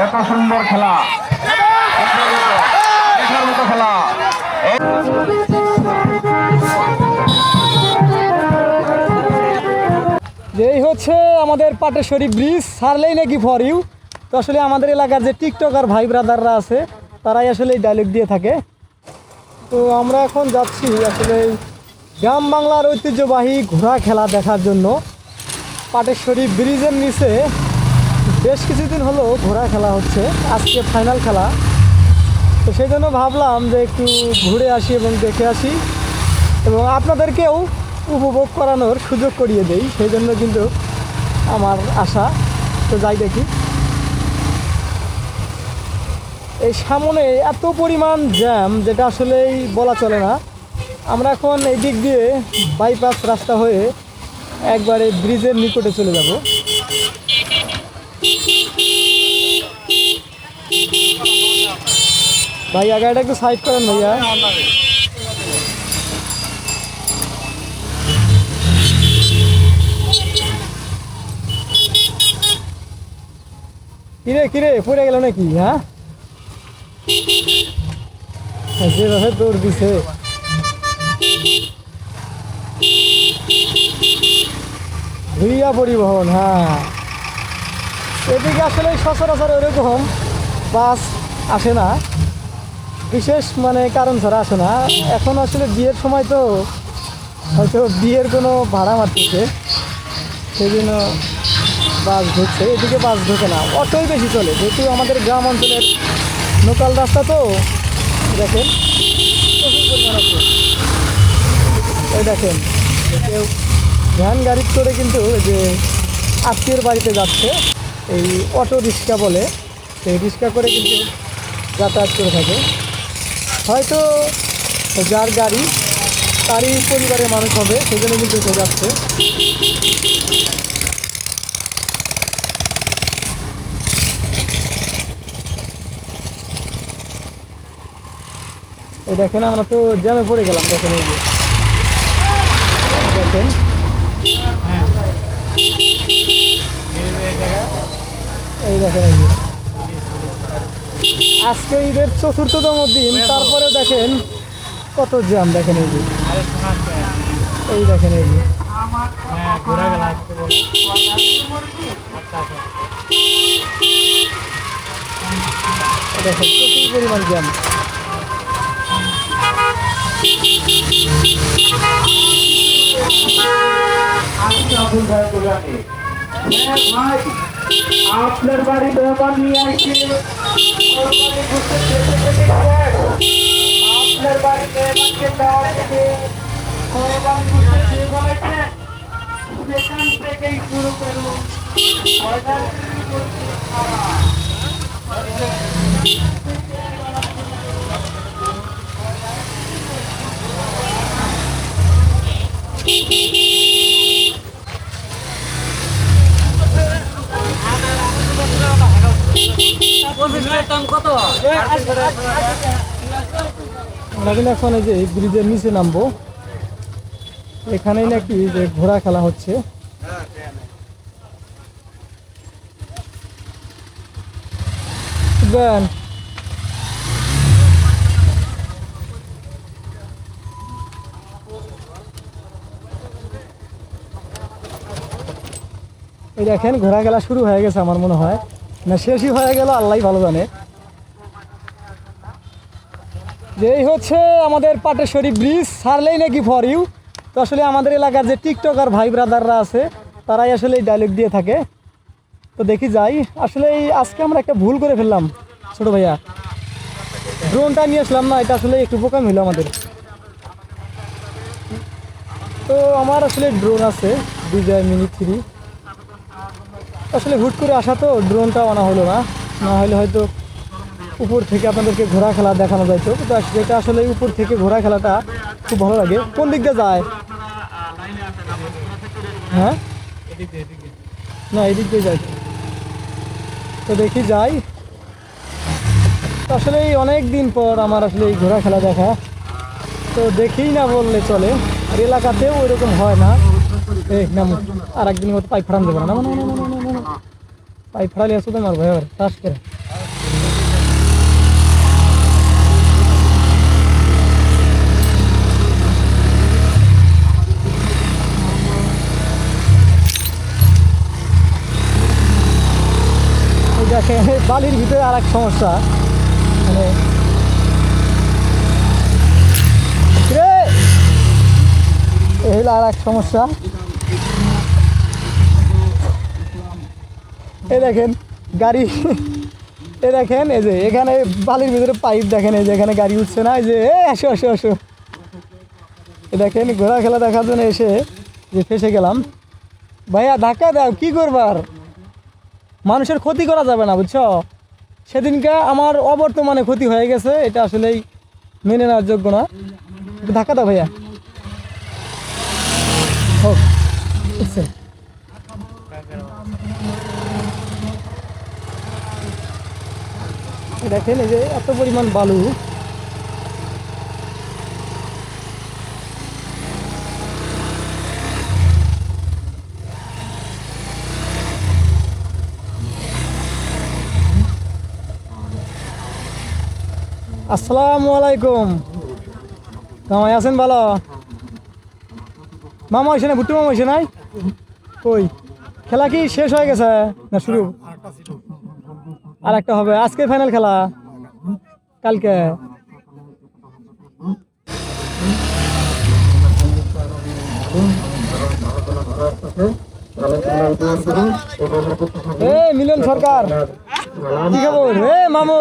এত সুন্দর খেলা, দেখার মতো খেলা। এই হচ্ছে আমাদের পাটেশ্বরী ব্রিজ, সারলেই নাকি ফর ইউ। তো আসলে আমাদের এলাকার যে টিকটকার ভাই ব্রাদাররা আছে তারাই আসলে এই ডায়লগ দিয়ে থাকে। তো আমরা এখন যাচ্ছি আসলে গ্রাম বাংলার ঐতিহ্যবাহী ঘোড়া খেলা দেখার জন্য। পাটেশ্বরী ব্রিজের নিচে বেশ কিছুদিন হলো ঘোড়া খেলা হচ্ছে, আজকে ফাইনাল খেলা। তো সেই জন্য ভাবলাম যে একটু ঘুরে আসি এবং দেখে আসি এবং আপনাদেরকেও উপভোগ করানোর সুযোগ করিয়ে দেই, সেই জন্য কিন্তু আমার আশা। তো যাই দেখি। এই সামনে এত পরিমাণ জ্যাম যেটা আসলেই বলা চলে না। আমরা এখন এই দিক দিয়ে বাইপাস রাস্তা হয়ে একবারে ব্রিজের নিকটে চলে যাব। ভাইয়া গাড়িটা একটু সাইড করেন ভাইয়া। কিরে কিরে পড়ে গেল নাকি? হ্যাঁ, যেভাবে দৌড় দিছে। ভুইয়া পরিবহন, হ্যাঁ। এদিকে আসলে সচরাচর ওরকম বাস আসে না, বিশেষ কারণ ছাড়া আসে না। এখন আসলে বিয়ের সময় তো হয়তো বিয়ের কোনো ভাড়া মারতেছে, সেই জন্য বাস ঢুকছে। এদিকে বাস ঢুকে না, অটোই বেশি চলে, যেহেতু আমাদের গ্রাম অঞ্চলের লোকাল রাস্তা। তো দেখেন প্রচুর পরিমাণ আছে। এই দেখেন কেউ ভ্যান গাড়ি করে কিন্তু যে আত্মীয়র বাড়িতে যাচ্ছে, এই অটো রিক্সা বলে, সেই রিক্সা করে কিন্তু যাতায়াত করে থাকে। হয়তো যার গাড়ি তারই পরিবারের মানুষ হবে, সেজন্য কিন্তু সে যাচ্ছে। এই দেখেন আমরা তো জ্যামে পড়ে গেলাম। দেখেন এই যে দেখেন এই দেখেন এই যে আজকে ঈদের ৪র্থতম দিন, তারপরেও দেখেন কত জ্যাম। দেখেন এই যে এই দেখেন এই যে দেখেন প্রচুর পরিমাণ জ্যাম। আপনার বাড়ি মেহমান নিয়ে আসছে, আপনার বাড়ি মেহমানকে দেওয়া থেকে সেখান থেকেই শুরু করুন। আমরা এখন এই যে ব্রিজের নিচে নামবো। এখানেই নাকি যে ঘোড়া খেলা হচ্ছে। এই দেখেন ঘোড়া খেলা শুরু হয়ে গেছে, আমার মনে হয় না শেষই হয়ে গেল, আল্লাহ ভালো জানে। যে এই হচ্ছে আমাদের পাটেশ্বরী ব্রিজ, সারলেই নাকি ফর ইউ। তো আসলে আমাদের এলাকার যে টিকটকার ভাই ব্রাদাররা আছে তারাই আসলে এই ডায়লগ দিয়ে থাকে। তো দেখি যাই। আসলে আজকে আমরা একটা ভুল করে ফেললাম ছোট ভাইয়া, ড্রোনটা নিয়ে আসলাম না, এটা আসলে একটু বোকামি হলো আমাদের। তো আমার আসলে ড্রোন আছে DJI Mini 3, আসলে হুট করে আসা তো ড্রোনটা আনা হলো না, না হলে হয়তো উপর থেকে আপনাদেরকে ঘোড়া খেলা দেখানো যাইতো। তো যেটা আসলে উপর থেকে ঘোড়া খেলাটা খুব ভালো লাগে। কোন দিক দিয়ে যায়? হ্যাঁ, না এদিক দিয়ে যায়। তো দেখি যাই। তো আসলে অনেক দিন পর আমার আসলে এই ঘোড়া খেলা দেখা, তো দেখেই না বললে চলে। আর এলাকাতেও ওইরকম হয় না। এই নাম আর একদিন মতো পাইপ ফাড়ান দেবো না, পাইপ ফাড়ালে আসো তো মারবো এবার চাষ করে। দেখেন বালির ভিতরে আর এক সমস্যা, মানে রে, এই হলো আর এক সমস্যা। এই দেখেন গাড়ি, এই দেখেন এই যে এখানে বালির ভিতরে পাইপ দেখেন, এই যে এখানে গাড়ি উঠছে না, এই যে আসো আসো আসো। এই দেখেন ঘোড়া খেলা দেখার জন্য এসে যে ফেসে গেলাম। ভাইয়া ধাক্কা দাও, কি করবার, মানুষের ক্ষতি করা যাবে না বুঝছো। সেদিনকে আমার অবর্তমানে ক্ষতি হয়ে গেছে, এটা আসলেই মেনে নেওয়ার যোগ্য না। একটু ধাক্কা দাও ভাইয়া, হোক বুঝছে। দেখেন এই যে এত পরিমাণ বালু, আসসালামু আলাইকুম, কেমন আছেন? ভালো। মামা হয়েছে না, ভুট্টু মামা হয়েছে নাই? কই খেলা কি শেষ হয়ে গেছে না শুরু? আর একটা হবে, আজকে ফাইনাল খেলা, কালকে। মিলন সরকার, কি খবর? মামু,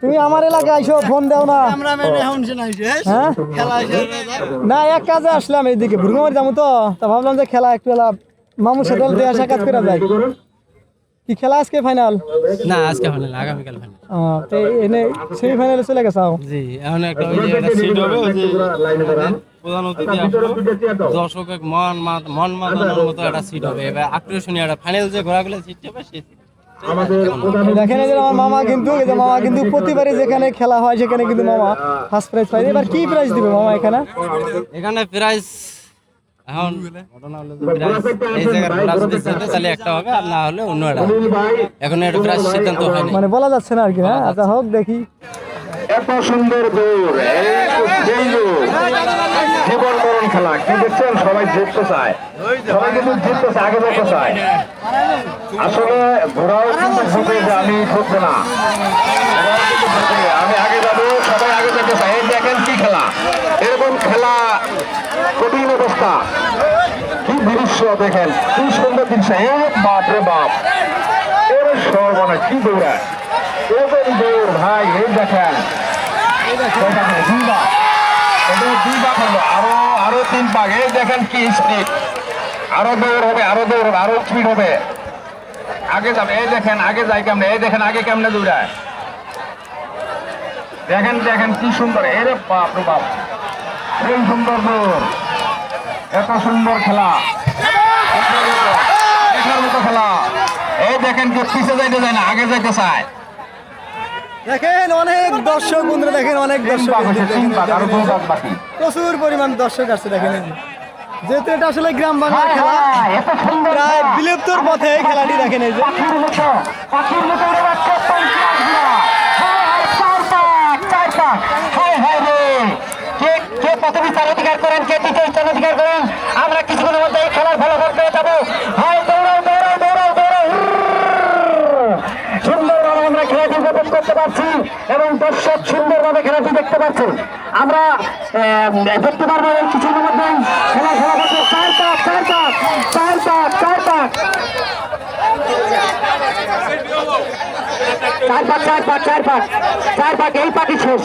তুমি আমার এলাকায় আইসো, ফোন দাও না। হ্যাঁ না, এক কাজে আসলাম এইদিকে, ভুরুমারি যাবো তো, তা ভাবলাম যে খেলা একটু মামুর সাথে দেয়া সাক্ষাৎ করে যায়। কি খেলা আজকে ফাইনাল? না আজকে ফাইনাল, আগামীকাল ফাইনাল। তো এনে সেমিফাইনালে চলে গেছাও? জি, এখন একটা ওই যে একটা সিট হবে, ওই যে প্রধান অতিথি আসলো, দর্শক মন মাতানোর মতো একটা সিট হবে। এবার আকর্ষণীয় একটা ফাইনাল যে ঘোরাগুলো সিট হবে সেই দেখেন এই যে আমার মামা কিন্তু, এই যে মামা কিন্তু প্রতিবারই যেখানে খেলা হয় সেখানে কিন্তু মামা ফার্স্ট প্রাইজ পায়। এবার কি প্রাইজ দিবে মামা এখানে? এখানে প্রাইজ এখন ঘটনা হলো যে প্রাইজ এই জায়গার ঘোড়া যদি যেতে তাহলে একটা হবে, আর না হলে অন্য একটা। এখন একটা প্রাইজ সিদ্ধান্ত হয়নি, মানে বলা যাচ্ছে না আর কি। হ্যাঁ আচ্ছা হোক, দেখি। এত সুন্দর দৌড়, জীবন মরণ খেলা, কি দেখছেন? সবাই জিততে চায়, সবাই কিন্তু জিততে চায়, আগে যেতে চায়। আসলে ঘোড়াও কিন্তু ভোটে যে আমি ঠকবো না, ঘোড়াও কিন্তু ভোটে আমি আগে যাবো, সবাই আগে যেতে চায়। এই দেখেন কি খেলা, এরকম খেলা কঠিন অবস্থা, কি দৃশ্য দেখেন, কি সুন্দর দৃশ্য। এই বাপ রে বাপ, এর সর্বনা কি দৌড়ায়, এরকম দৌড় ভাই। এই দেখেন দুই ভাগ হলো, আরো 3 ভাগ। এই দেখেন কি স্পিড, আরো দৌড় হবে, আরো দৌড় হবে, আরো স্পিড হবে, আগে যাবে। এই দেখেন আগে যায় কেমনে, এই দেখেন আগে কেমনে দৌড়ায়, দেখেন দেখেন কি সুন্দর। এর বাপ রে বাপ, এই সুন্দর দৌড়, এত সুন্দর খেলা, দেখার মতো খেলা। এই দেখেন কেউ পিছিয়ে যাইতে যায় না, আগে যাইতে চায়। দেখেন অনেক দর্শক বন্ধুরা, দেখেন অনেক দর্শক, আরো 2 ভাগ বাকি। প্রচুর পরিমাণ দর্শক আসছে। দেখেন এই যে, যেহেতু এটা আসলে গ্রাম বাংলার খেলা, এত সুন্দর প্রায় বিলুপ্তর পথে এই খেলাটি। দেখেন এই যে পাখির মতো উড়ে যাচ্ছে পঞ্চাশগুলা। চার পাক, হায় হায় রে, কে প্রথমে স্থান অধিকার করেন, কে দ্বিতীয় স্থান অধিকার করেন, আমরা কিছুক্ষণের মধ্যে এই খেলার ফলাফল পেয়ে যাবো। হায় দৌড়াও দৌড়াও দৌড়াও দৌড়াও, সুন্দরভাবে আমরা খেলাটি উপভোগ করতে পারছি এবং দর্শক সুন্দরভাবে খেলাটি দেখতে পাচ্ছি। আমরা দেখতে পারবো এই কিছুক্ষণের মধ্যে খেলা করছে। চার পাক চার পাক চার পাক চার পাক চার পাক চার পাক চার পাক চার পাক, এই পাকই শেষ।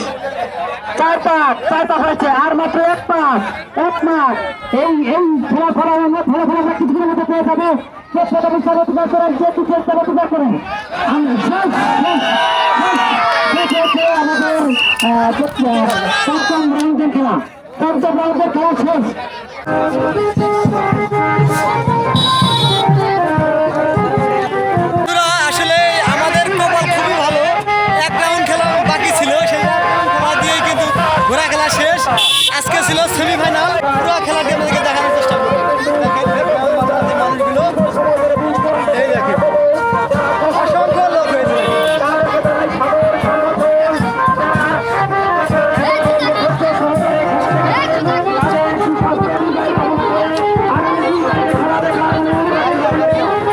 চার পাক হয়েছে, আর মাত্র 1 পাক 1 মাস। এই ফলাফল আমরা কিছুদিনের মধ্যে পেয়ে যাবো। কে প্রথম স্থান অধিকার করেন, কে তৃতীয় স্থান অধিকার করেন, আমাদের পঞ্চম রাউন্ডের খেলা, পঞ্চম রাউন্ডের খেলা শেষ। আসলে আমাদের কপাল খুবই ভালো, 1 রাউন্ড খেলা বাকি ছিল, সেই 1 রাউন্ড খেলা দিয়েই কিন্তু ঘোড়া খেলা শেষ। আজকে ছিল সেমিফাইনাল,